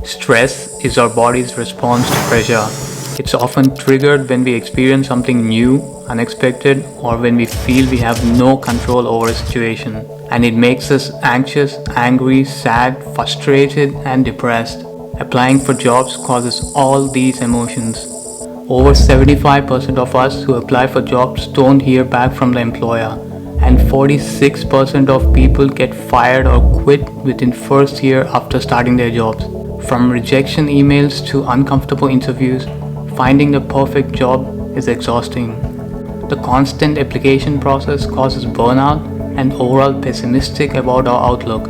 Stress is our body's response to pressure. It's often triggered when we experience something new, unexpected, or when we feel we have no control over a situation. And it makes us anxious, angry, sad, frustrated, and depressed. Applying for jobs causes all these emotions. Over 75% of us who apply for jobs don't hear back from the employer, and 46% of people get fired or quit within first year after starting their jobs. From rejection emails to uncomfortable interviews, finding the perfect job is exhausting. The constant application process causes burnout and overall pessimistic about our outlook.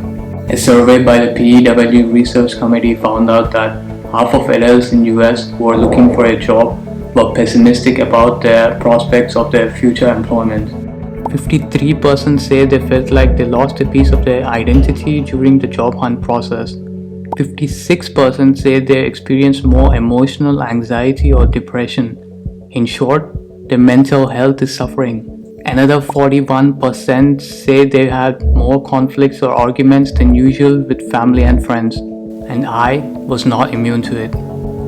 A survey by the PEW Research Committee found out that half of adults in US who are looking for a job were pessimistic about their prospects of their future employment. 53% say they felt like they lost a piece of their identity during the job hunt process. 56% say they experience more emotional anxiety or depression. In short, their mental health is suffering. Another 41% say they had more conflicts or arguments than usual with family and friends. And I was not immune to it.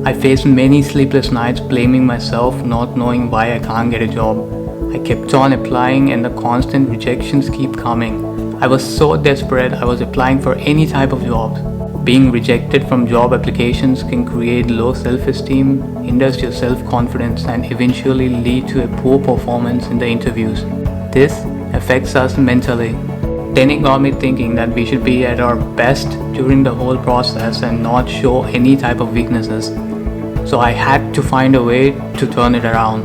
I faced many sleepless nights blaming myself, not knowing why I can't get a job. I kept on applying and the constant rejections keep coming. I was so desperate I was applying for any type of job. Being rejected from job applications can create low self-esteem, hinders your self-confidence, and eventually lead to a poor performance in the interviews. This affects us mentally. Then it got me thinking that we should be at our best during the whole process and not show any type of weaknesses. So I had to find a way to turn it around.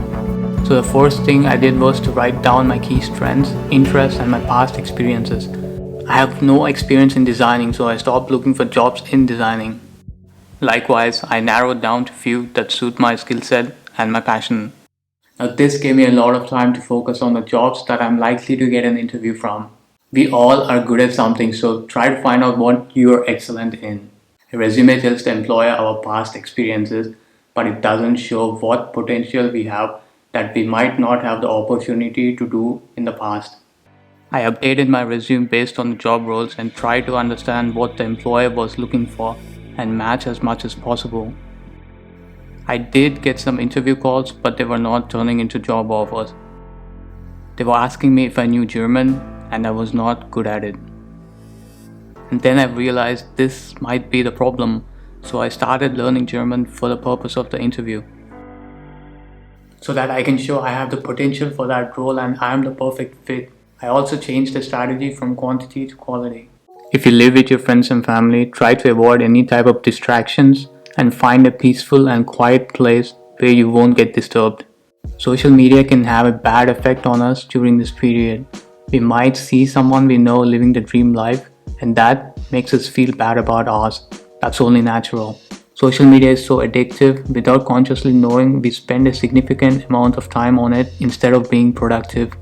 So the first thing I did was to write down my key strengths, interests, and my past experiences. I have no experience in designing, so I stopped looking for jobs in designing. Likewise, I narrowed down to few that suit my skill set and my passion. Now this gave me a lot of time to focus on the jobs that I'm likely to get an interview from. We all are good at something, so try to find out what you are excellent in. A resume tells the employer our past experiences, but it doesn't show what potential we have that we might not have the opportunity to do in the past. I updated my resume based on the job roles and tried to understand what the employer was looking for and match as much as possible. I did get some interview calls, but they were not turning into job offers. They were asking me if I knew German, and I was not good at it. And then I realized this might be the problem, so I started learning German for the purpose of the interview, so that I can show I have the potential for that role and I am the perfect fit. I also changed the strategy from quantity to quality. If you live with your friends and family, try to avoid any type of distractions and find a peaceful and quiet place where you won't get disturbed. Social media can have a bad effect on us during this period. We might see someone we know living the dream life, and that makes us feel bad about ours. That's only natural. Social media is so addictive. Without consciously knowing, we spend a significant amount of time on it instead of being productive.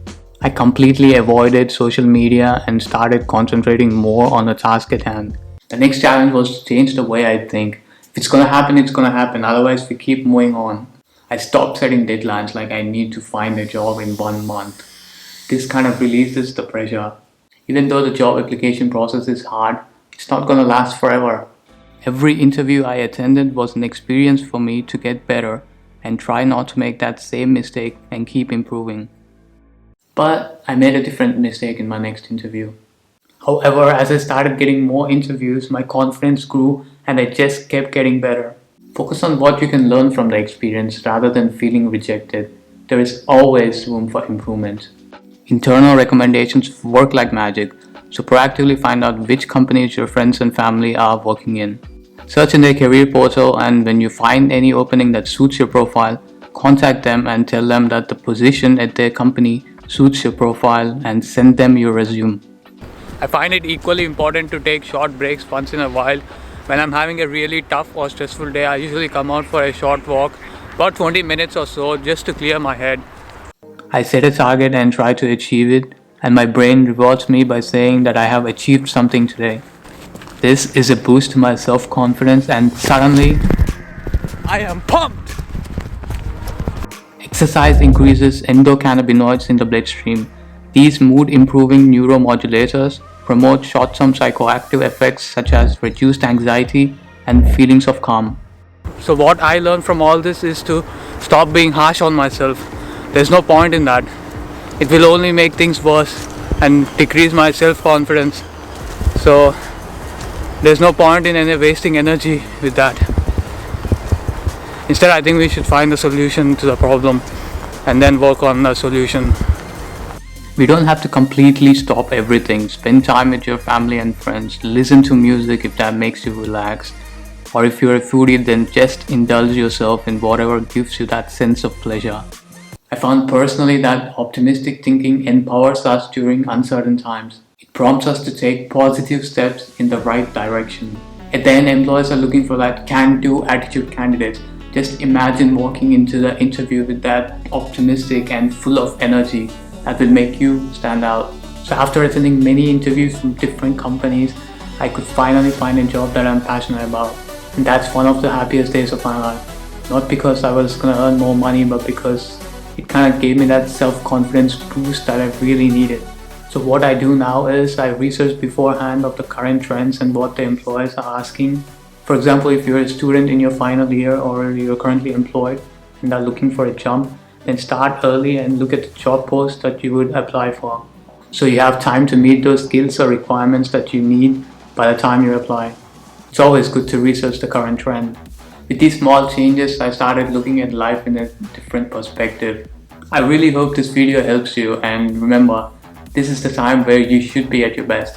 I completely avoided social media and started concentrating more on the task at hand. The next challenge was to change the way I think. If it's gonna happen, it's gonna happen. Otherwise, we keep moving on. I stopped setting deadlines like I need to find a job in 1 month. This kind of releases the pressure. Even though the job application process is hard, it's not gonna last forever. Every interview I attended was an experience for me to get better and try not to make that same mistake and keep improving. But I made a different mistake in my next interview. However, as I started getting more interviews, my confidence grew and I just kept getting better. Focus on what you can learn from the experience rather than feeling rejected. There is always room for improvement. Internal recommendations work like magic, so proactively find out which companies your friends and family are working in. Search in their career portal, and when you find any opening that suits your profile, contact them and tell them that the position at their company suits your profile and send them your resume. I find it equally important to take short breaks once in a while. When I'm having a really tough or stressful day, I usually come out for a short walk, about 20 minutes or so, just to clear my head. I set a target and try to achieve it, and my brain rewards me by saying that I have achieved something today. This is a boost to my self-confidence, and suddenly, I am pumped! Exercise increases endocannabinoids in the bloodstream. These mood-improving neuromodulators promote short-term psychoactive effects such as reduced anxiety and feelings of calm. So what I learned from all this is to stop being harsh on myself. There's no point in that. It will only make things worse and decrease my self-confidence. So there's no point in any wasting energy with that. Instead, I think we should find the solution to the problem and then work on the solution. We don't have to completely stop everything. Spend time with your family and friends. Listen to music if that makes you relax. Or if you're a foodie, then just indulge yourself in whatever gives you that sense of pleasure. I found personally that optimistic thinking empowers us during uncertain times. It prompts us to take positive steps in the right direction. At the end, employers are looking for that can-do attitude candidates. Just imagine walking into the interview with that optimistic and full of energy. That will make you stand out. So after attending many interviews from different companies, I could finally find a job that I'm passionate about. And that's one of the happiest days of my life. Not because I was gonna earn more money, but because it kind of gave me that self-confidence boost that I really needed. So what I do now is I research beforehand of the current trends and what the employers are asking. For example, if you're a student in your final year or you're currently employed and are looking for a job, then start early and look at the job posts that you would apply for. So you have time to meet those skills or requirements that you need by the time you apply. It's always good to research the current trend. With these small changes, I started looking at life in a different perspective. I really hope this video helps you, and remember, this is the time where you should be at your best.